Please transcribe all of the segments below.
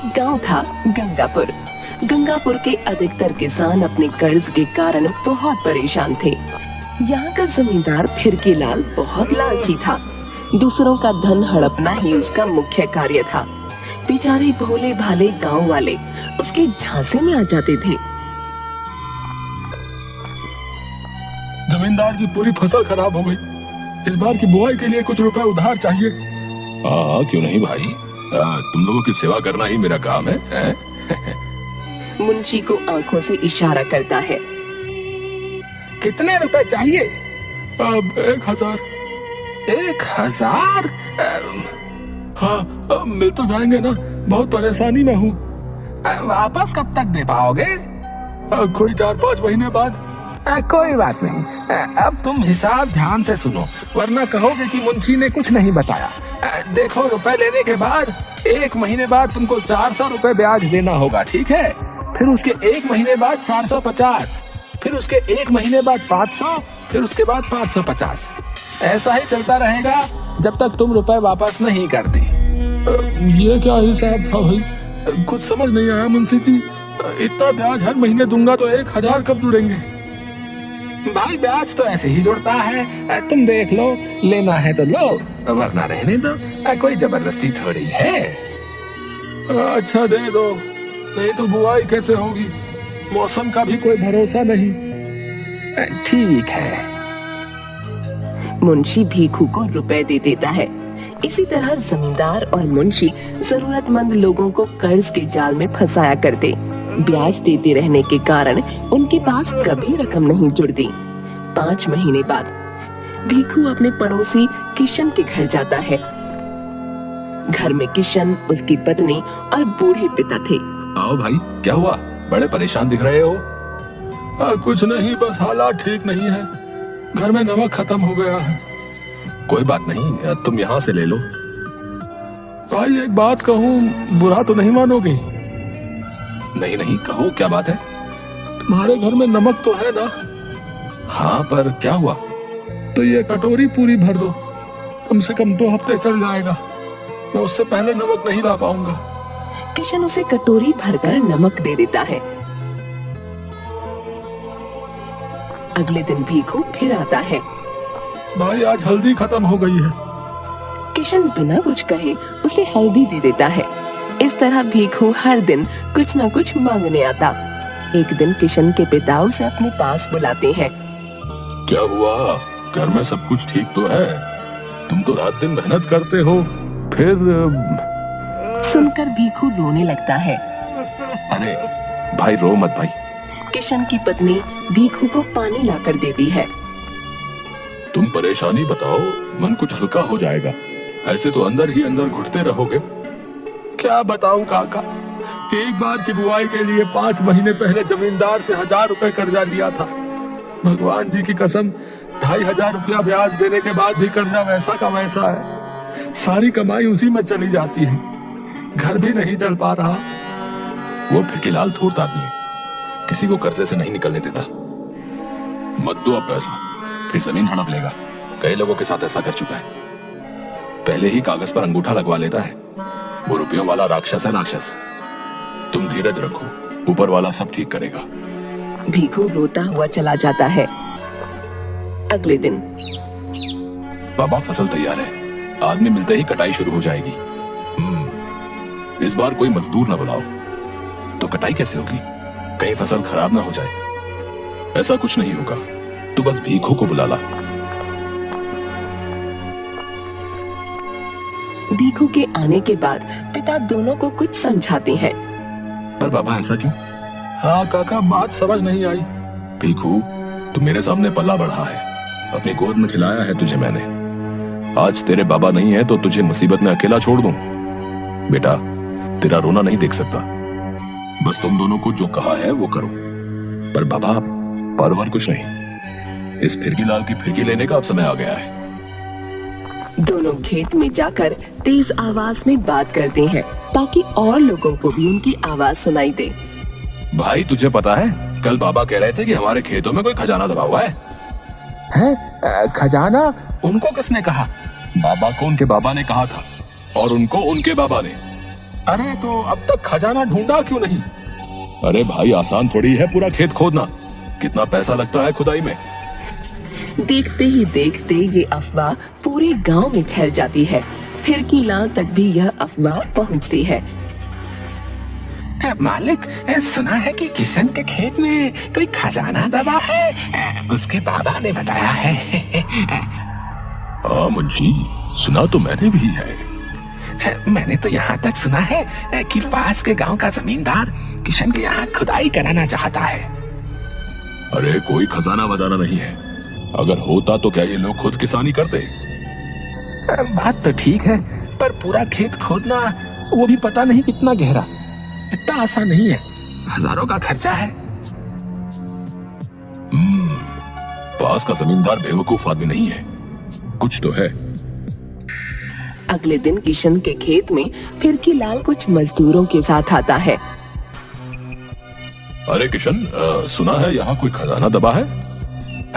एक गांव था गंगापुर। गंगापुर के अधिकतर किसान अपने कर्ज के कारण बहुत परेशान थे। यहाँ का जमींदार फिरकीलाल बहुत लालची था। दूसरों का धन हड़पना ही उसका मुख्य कार्य था। बेचारे भोले भाले गांव वाले उसके झांसे में आ जाते थे। जमींदार जी, पूरी फसल खराब हो गई। इस बार की बुआई के लिए कुछ रुपए उधार चाहिए। हाँ, क्यों नहीं भाई, तुम लोगों की सेवा करना ही मेरा काम है? मुंशी को आंखों से इशारा करता है। कितने रुपए चाहिए? 1000। 1000? हाँ, मिल तो जाएंगे ना, बहुत परेशानी में हूँ। वापस कब तक दे पाओगे? कोई 4-5 महीने बाद। कोई बात नहीं, अब तुम हिसाब ध्यान से सुनो, वरना कहोगे कि मुंशी ने कुछ नहीं बताया। देखो, रुपए लेने के बाद 1 महीने बाद तुमको 400 रुपए ब्याज देना होगा, ठीक है? फिर उसके 1 महीने बाद 450, फिर उसके 1 महीने बाद 500, फिर उसके बाद 550। ऐसा ही चलता रहेगा जब तक तुम रुपए वापस नहीं करती। ये क्या हिसाब था भाई? कुछ समझ नहीं आया मुंशी जी। इतना ब्याज हर महीने दूंगा तो 1000 कब जुड़ेंगे? भाई, ब्याज तो ऐसे ही जुड़ता है, तुम देख लो, लेना है तो लो, वरना रहने दो, कोई जबरदस्ती थोड़ी है। अच्छा, दे दो, नहीं तो बुआई कैसे होगी? मौसम का भी कोई भरोसा नहीं। ठीक है। मुंशी भीखू को रुपए दे देता है। इसी तरह जमींदार और मुंशी जरूरतमंद लोगों को कर्ज के जाल में फंसाया करते। ब्याज देते रहने के कारण उनके पास कभी रकम नहीं जुड़ती। 5 महीने बाद भीखू अपने पड़ोसी किशन के घर जाता है। घर में किशन, उसकी पत्नी और बूढ़े पिता थे। आओ भाई, क्या हुआ? बड़े परेशान दिख रहे हो। कुछ नहीं, बस हालात ठीक नहीं है। घर में नमक खत्म हो गया है। कोई बात नहीं, तुम यहाँ से ले लो। भाई, एक बात कहूँ, बुरा तो नहीं मानोगे? नहीं नहीं, कहो, क्या बात है? तुम्हारे घर में नमक तो है ना? हाँ, पर क्या हुआ? तो ये कटोरी पूरी भर दो, कम से कम 2 हफ्ते चल जाएगा। मैं उससे पहले नमक नहीं ला पाऊंगा। किशन उसे कटोरी भरकर नमक दे देता है। अगले दिन भीखू फिर आता है। भाई, आज हल्दी खत्म हो गई है। किशन बिना कुछ कहे उसे हल्दी दे देता है। इस तरह भीखू हर दिन कुछ न कुछ मांगने आता। एक दिन किशन के पिता उसे अपने पास बुलाते हैं। क्या हुआ? घर में सब कुछ ठीक तो है? तुम तो रात दिन मेहनत करते हो, फिर? सुनकर भीखू रोने लगता है। अरे भाई, रो मत भाई। किशन की पत्नी भीखू को पानी लाकर देती है। तुम परेशानी बताओ, मन कुछ हल्का हो जाएगा। ऐसे तो अंदर ही अंदर घुटते रहोगे। क्या बताऊं काका, एक बार की बुआई के लिए 5 महीने पहले जमींदार से 1000 रुपए कर्जा लिया था। भगवान जी की कसम, 2500 रुपया ब्याज देने के बाद भी कर्जा वैसा का वैसा है। सारी कमाई उसी में चली जाती है, घर भी नहीं चल पा रहा। वो फिरकीलाल धूर्त आदमी है, किसी को कर्जे से नहीं निकलने देता। मत दो अब पैसा, फिर जमीन हड़प लेगा। कई लोगों के साथ ऐसा कर चुका है। पहले ही कागज पर अंगूठा लगवा लेता है। वो रुपयों वाला राक्षस है, राक्षस। तुम धीरज रखो, ऊपर वाला सब ठीक करेगा। भीखू रोता हुआ चला जाता है। अगले दिन बाबा, फसल तैयार है, आदमी मिलते ही कटाई शुरू हो जाएगी। इस बार कोई मजदूर ना बुलाओ। तो कटाई कैसे होगी? कहीं फसल खराब ना हो जाए। ऐसा कुछ नहीं होगा, तू बस भीखू को बुला ला। भीखू के आने के बाद पिता दोनों को कुछ समझाते हैं। पर बाबा, ऐसा क्यों? हाँ काका, बात समझ नहीं आई। भीखू, तू मेरे सामने पला बढ़ा है, अपनी गोद में खिलाया है तुझे मैंने। आज तेरे बाबा नहीं है तो तुझे मुसीबत में अकेला छोड़ दूं? बेटा, तेरा रोना नहीं देख सकता। बस तुम दोनों को जो कहा है वो करो। पर बाबा, पर कुछ नहीं। इस फिरकीलाल की फिरकी लेने का अब समय आ गया है। दोनों खेत में जाकर तेज आवाज में बात करते हैं ताकि और लोगों को भी उनकी आवाज सुनाई दे। भाई, तुझे पता है, कल बाबा कह रहे थे कि हमारे खेतों में कोई खजाना दबा हुआ है। खजाना? उनको किसने कहा? बाबा को उनके बाबा ने कहा था, और उनको उनके बाबा ने। अरे तो अब तक खजाना ढूंढा क्यों नहीं? अरे भाई आसान थोड़ी है पूरा खेत खोदना, कितना पैसा लगता है खुदाई में। देखते ही देखते ये अफवाह पूरे गांव में फैल जाती है। फिर की लाल तक भी यह अफवाह पहुंचती है। मालिक, सुना है कि किशन के खेत में कोई खजाना दबा है, उसके बाबा ने बताया है। हाँ मुंशी, सुना तो मैंने भी है। मैंने तो यहाँ तक सुना है कि पास के गांव का जमींदार किशन के यहाँ खुदाई कराना चाहता है। अरे कोई खजाना वजाना नहीं है, अगर होता तो क्या ये लोग खुद किसानी करते? बात तो ठीक है, पर पूरा खेत खोदना, वो भी पता नहीं कितना गहरा, इतना आसान नहीं है, हजारों का खर्चा है। पास का जमींदार बेवकूफ आदमी नहीं है, कुछ तो है। अगले दिन किशन के खेत में फिर की लाल कुछ मजदूरों के साथ आता है। अरे किशन, सुना है यहाँ कोई खजाना दबा है?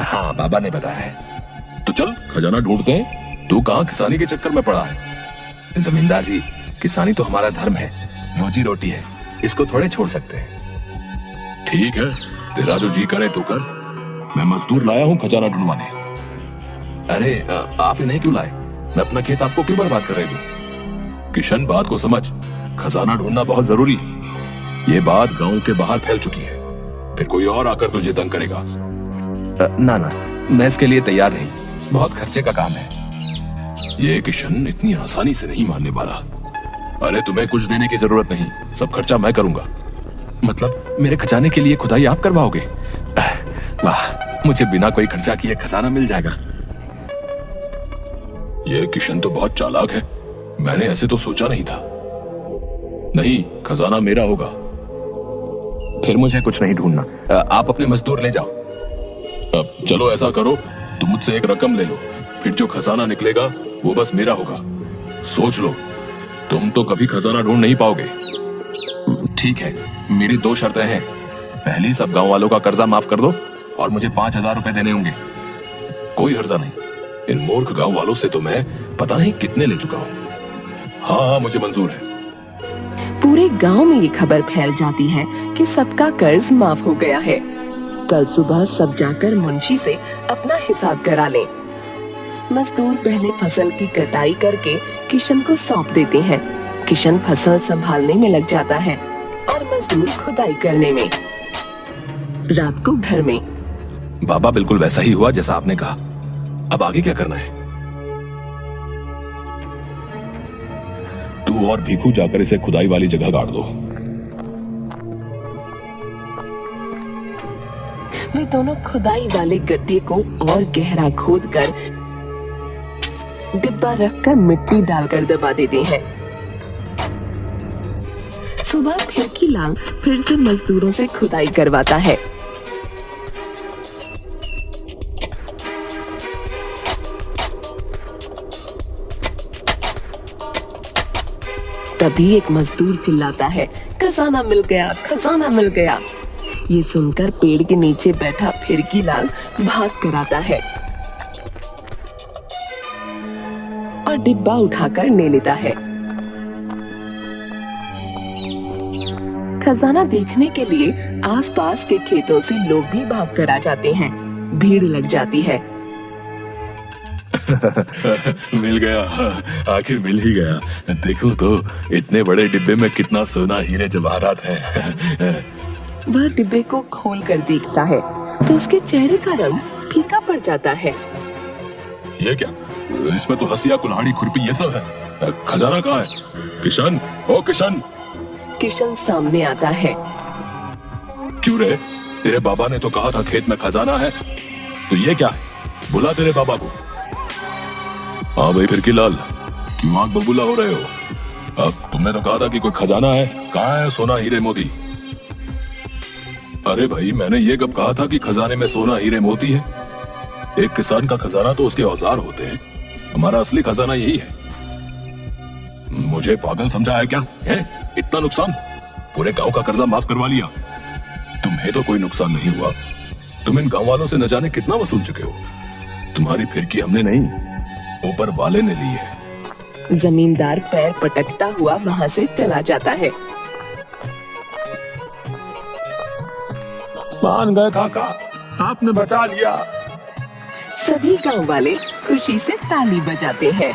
हाँ, बाबा ने बताया है। तो चल खजाना ढूंढते हैं। तू कहाँ किसानी के चक्कर में पड़ा है? जमींदार जी, किसानी तो हमारा धर्म है, रोजी रोटी है, इसको थोड़े छोड़ सकते हैं। ठीक है, तेरा जो जी करे तो कर, मैं मजदूर लाया हूँ खजाना ढूंढवाने। अरे आप इन्हें क्यों लाए? मैं अपना खेत आपको क्यों बर्बाद कर रही हूँ? किशन, बात को समझ, खजाना ढूंढना बहुत जरूरी है। ये बात गांव के बाहर फैल चुकी है, फिर कोई और आकर तुझे तंग करेगा। ना ना, मैं इसके लिए तैयार नहीं, बहुत खर्चे का काम है। ये किशन इतनी आसानी से नहीं मानने वाला। अरे तुम्हें कुछ देने की जरूरत नहीं, सब खर्चा मैं करूंगा। मतलब मेरे खजाने के लिए खुदाई आप करवाओगे? वाह, मुझे बिना कोई खर्चा किए खजाना मिल जाएगा। ये किशन तो बहुत चालाक है, मैंने ऐसे तो सोचा नहीं था। नहीं, खजाना मेरा होगा। फिर मुझे कुछ नहीं ढूंढना, आप अपने मजदूर ले जाओ। अब चलो ऐसा करो, तुम मुझसे एक रकम ले लो, फिर जो खजाना निकलेगा वो बस मेरा होगा। सोच लो, तुम तो कभी खजाना ढूंढ नहीं पाओगे। ठीक है, मेरी 2 शर्तें हैं। पहली, सब गांव वालों का कर्जा माफ कर दो और मुझे 5,000 रुपए देने होंगे। कोई हर्जा नहीं, इन मूर्ख गांव वालों से तो मैं पता नहीं कितने ले चुका हूँ। हाँ, मुझे मंजूर है। पूरे गांव में ये खबर फैल जाती है कि सबका कर्ज माफ हो गया है। कल सुबह सब जाकर मुंशी से अपना हिसाब करा लें। मजदूर पहले फसल की कटाई करके किशन को सौंप देते हैं। किशन फसल संभालने में लग जाता है और मजदूर खुदाई करने में। रात को घर में बाबा, बिल्कुल वैसा ही हुआ जैसा आपने कहा। अब आगे क्या करना है? तू और भीखू जाकर इसे खुदाई वाली जगह गाड़ दो। वे दोनों खुदाई वाले गड्ढे को और गहरा खोदकर डिब्बा रखकर मिट्टी डालकर दबा देते हैं। सुबह फिर की लाल फिर से मजदूरों से खुदाई करवाता है। तभी एक मजदूर चिल्लाता है, खजाना मिल गया, खजाना मिल गया। ये सुनकर पेड़ के नीचे बैठा फिरकी लाल भाग कर आता है और डिब्बा उठाकर ले लेता है। खजाना देखने के लिए आसपास के खेतों से लोग भी भाग कर आ जाते हैं। भीड़ लग जाती है। मिल गया, आखिर मिल ही गया। देखो तो इतने बड़े डिब्बे में कितना सोना, हीरे जवाहरात हैं। वह डिब्बे को खोल कर देखता है तो उसके चेहरे का रंग फीका पड़ जाता है। ये क्या? इसमें तो हसिया, कुल्हाड़ी, खुरपी ये सब है। खजाना कहाँ है? किशन, ओ किशन! किशन सामने आता है। क्यों रे? तेरे बाबा ने तो कहा था खेत में खजाना है, तो ये क्या है? बुला तेरे बाबा को। हाँ भाई फिर की लाल, क्यों आंख बबूला हो रहे हो? अब तुमने तो कहा था कि कोई खजाना है, कहाँ है सोना हीरे मोती? अरे भाई, मैंने ये कब कहा था कि खजाने में सोना हीरे मोती है? एक किसान का खजाना तो उसके औजार होते हैं, हमारा असली खजाना यही है। मुझे पागल समझा है क्या? है इतना नुकसान? पूरे गांव का कर्जा माफ करवा लिया। तुम्हें तो कोई नुकसान नहीं हुआ, तुम इन गांव वालों से न जाने कितना वसूल चुके हो। तुम्हारी फिरकी हमने नहीं, ऊपर वाले ने ली है। जमींदार पैर पटकता हुआ वहाँ से चला जाता है। मान गए काका, आपने बचा लिया। सभी गांव वाले खुशी से ताली बजाते हैं।